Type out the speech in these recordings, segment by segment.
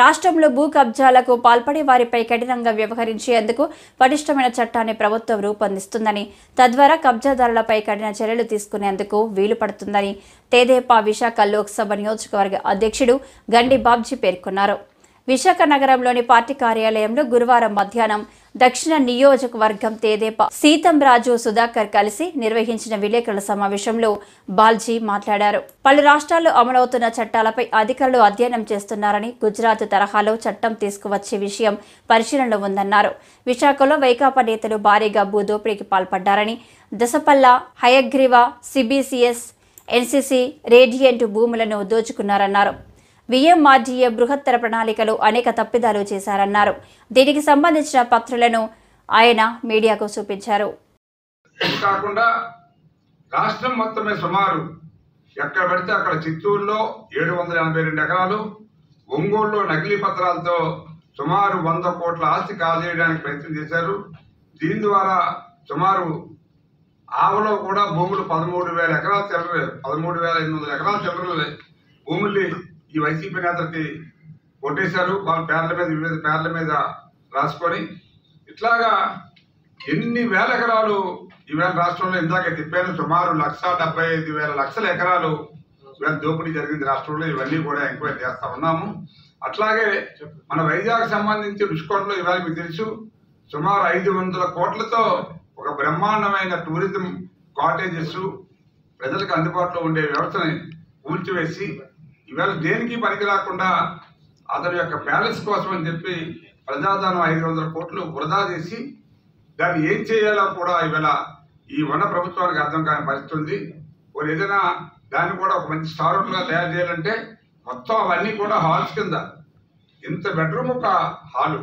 రాష్ట్రంలో భూ కబ్జాలకు పాల్పడే వారిపై కఠినంగా వ్యవహరించేందుకు పటిష్టమైన చట్టాన్ని ప్రభుత్వం రూపొందిస్తుందని, తద్వారా కబ్జాదారులపై కఠిన చర్యలు తీసుకునేందుకు వీలు పడుతుందని తెదేపా విశాఖ లోక్సభ నియోజకవర్గ అధ్యక్షుడు గండి బాబ్జీ పేర్కొన్నారు. విశాఖ నగరంలోని పార్టీ కార్యాలయంలో గురువారం మధ్యాహ్నం దక్షిణ నియోజకవర్గం తెదేపా సీతంరాజు సుధాకర్ కలిసి నిర్వహించిన విలేకరుల సమావేశంలో బాల్జీ మాట్లాడారు. పలు రాష్ట్రాల్లో అమలవుతున్న చట్టాలపై అధికారులు అధ్యయనం చేస్తున్నారని, గుజరాత్ తరహాలో చట్టం తీసుకువచ్చే విషయం పరిశీలనలో ఉందన్నారు. విశాఖలో వైకాపా నేతలు భారీగా భూదోపిడీకి పాల్పడ్డారని, Dasapalla, Hayagriva, CBCS, NCC, radiant భూములను దోచుకున్నారన్నారు. విఎంఆర్డీఏ బృహత్తర ప్రణాళికలు అనేక తప్పిదాలు చేశారన్నారు. దీనికి సంబంధించిన పత్రాలను ఆయన మీడియాకు చూపించారు. కాకుండా రాష్ట్రం మొత్తమే సుమారు ఎక్కడ పడితే అక్కడ చిత్తూరులో 782 ఎకరాలు, ఒంగోలులో నకిలీ పత్రాలతో సుమారు 100 కోట్ల ఆస్తి కాజేయడానికి ప్రయత్నం చేశారు. దీని ద్వారా సుమారు ఆవలో కూడా భూములు 13,000 ఎకరాలు చిల్లర 13,800 ఎకరాల చిల్లర భూముల్ని ఈ వైసీపీ నేతలకి కొట్టేశారు. వాళ్ళ పేర్ల మీద వివిధ పేర్ల మీద రాసుకొని ఇట్లాగా ఎన్ని వేల ఎకరాలు ఈవేళ రాష్ట్రంలో ఇందాక తిప్పాను. సుమారు 1,75,000 ఎకరాలు ఈవేళ దోపిడీ జరిగింది రాష్ట్రంలో. ఇవన్నీ కూడా ఎంక్వైరీ చేస్తా ఉన్నాము. అట్లాగే మన వైజాగ్ సంబంధించి రుషికోటలో ఇవాళ మీకు తెలుసు సుమారు 500 కోట్లతో ఒక బ్రహ్మాండమైన టూరిజం కాటేజెస్ ప్రజలకు అందుబాటులో ఉండే వ్యవస్థని కూల్చివేసి ఇవాళ దేనికి పనికి రాకుండా అతని యొక్క ప్యాలెస్ కోసం అని చెప్పి ప్రజాధనం 500 కోట్లు వృధా చేసి దాన్ని ఏం చేయాలో కూడా ఇవాళ ఈ వన ప్రభుత్వానికి అర్థం కాని పరిస్థితుంది. ఏదైనా దాన్ని కూడా ఒక మంచి స్టార్ హోటల్గా తయారు చేయాలంటే మొత్తం అవన్నీ కూడా హాల్స్ కింద ఇంత బెడ్రూమ్ ఒక హాలు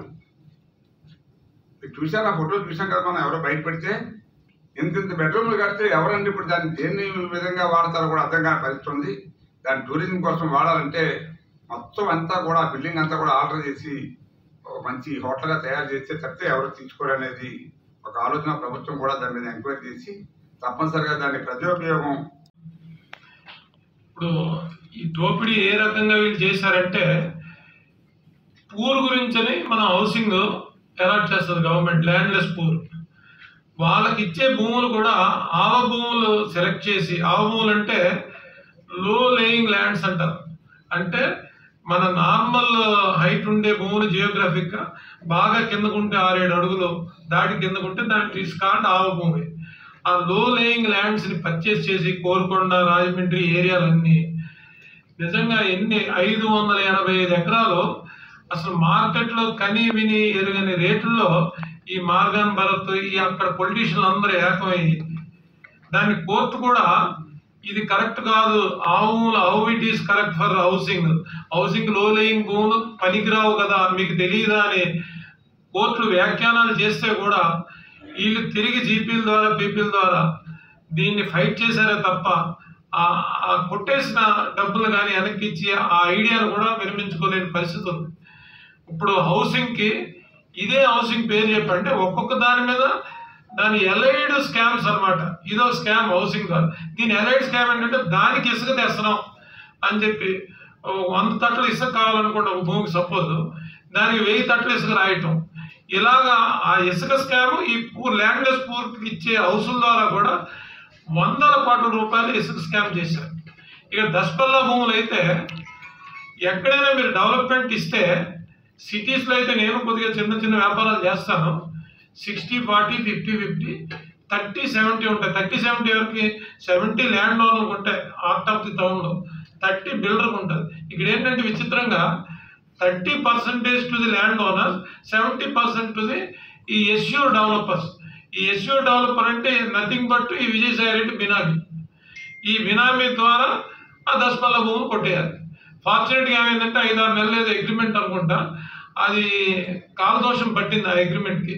చూసాను. ఆ ఫోటోలు చూసాం కదా మనం. ఎవరో బయట పెడితే ఇంత బెడ్రూమ్లు కడితే ఎవరండి ఇప్పుడు దాన్ని దేన్ని విధంగా వాడతారో కూడా అర్థం కాని పరిస్థితి ఉంది. దాన్ని టూరిజం కోసం వాడాలంటే మొత్తం అంతా కూడా బిల్డింగ్ అంతా కూడా ఆర్డర్ చేసి ఒక మంచి హోటల్గా తయారు చేస్తే తప్పితే ఎవరు తీసుకోరనేది ఒక ఆలోచన. ప్రభుత్వం కూడా దాని మీద ఎంక్వైరీ చేసి తప్పనిసరిగా దాన్ని ప్రజోపయోగం. ఇప్పుడు ఈ దోపిడీ ఏ రకంగా వీళ్ళు చేశారంటే పూర్ గురించని మన హౌసింగ్ అలాట్ చేస్తుంది గవర్నమెంట్, ల్యాండ్లెస్ పూర్. వాళ్ళకి ఇచ్చే భూములు కూడా ఆవ భూములు సెలెక్ట్ చేసి, ఆవ భూములు అంటే లో లేయింగ్ ల్యాండ్స్ అంటారు. అంటే మన నార్మల్ హైట్ ఉండే భూములు జియోగ్రఫిక్గా బాగా కిందకుంటే 6-7 అడుగులు దాటి కిందకుంటే దాన్ని తీసుకాండి ఆవ భూమి. ఆ లో లేయింగ్ ల్యాండ్స్ని పర్చేస్ చేసి కోరుకొండ, రాజమండ్రి ఏరియాలన్నీ నిజంగా 585 ఎకరాలు అసలు మార్కెట్లో కని విని ఎరుగని రేట్లలో ఈ మార్గాన్ భరత్ ఈ అక్కడ పొలిటీషియన్లు అందరూ ఏకమయ్యి దాన్ని కోర్టు కూడా ఇది కరెక్ట్ కాదు, how it is correct for housing లో లేయింగ్ భూములు పనికిరావు కదా, మీకు తెలియదా అని కోర్టులు వ్యాఖ్యానాలు చేస్తే కూడా వీళ్ళు తిరిగి జీపీల ద్వారా పీపీల ద్వారా దీన్ని ఫైట్ చేశారే తప్ప ఆ కొట్టేసిన డబ్బులు కానీ వెనక్కి ఇచ్చి ఆ ఐడియాను కూడా విరమించుకోలేని పరిస్థితి ఉంది. ఇప్పుడు హౌసింగ్కి ఇదే హౌసింగ్ పేరు చెప్పంటే ఒక్కొక్క దాని మీద దాని ఎలైడ్ స్కామ్స్ అనమాట. ఇదో స్కామ్ హౌసింగ్ కాదు. దీని ఎలైడ్ స్కామ్ ఏంటంటే దానికి ఇసుక తెస్తున్నాం అని చెప్పి 100 తట్లు ఇసుక కావాలనుకుంటే ఒక భూమికి సపోజ్ దానికి 1000 తట్లు ఇసుక రాయటం. ఇలాగా ఆ ఇసుక స్కామ్ ఈ ల్యాండ్లెస్ పూర్కి ఇచ్చే హౌసుల ద్వారా కూడా 100 కోట్ల రూపాయలు ఇసుక స్కామ్ చేశారు. ఇక దశపల్లా భూములు అయితే ఎక్కడైనా మీరు డెవలప్మెంట్ ఇస్తే సిటీస్లో అయితే నేను కొద్దిగా చిన్న చిన్న వ్యాపారాలు చేస్తాను. 60-40, 50-50, 30-70 ఉంటాయి. 30-70 ఎవరికి 70 ల్యాండ్ ఓనర్లకు ఉంటాయి ఆర్ట్ ఆఫ్ ది టౌన్లో, 30 బిల్డర్కి ఉంటుంది. ఇక్కడ ఏంటంటే విచిత్రంగా 30% to the land owners, 70% to the ఈ ఎస్యూర్ డెవలపర్స్. ఈ ఎస్యూర్ డెవలపర్ అంటే నథింగ్ బట్ ఈ విజయసాయి రెడ్డి బినామీ. ఈ బినామీ ద్వారా ఆ దశపల్ల భూములు కొట్టేయాలి. ఫార్చునేట్గా ఏమైందంటే 5-6 నెలలు ఏదో అగ్రిమెంట్ అనుకుంటా, అది కాలదోషం పట్టింది ఆ అగ్రిమెంట్కి.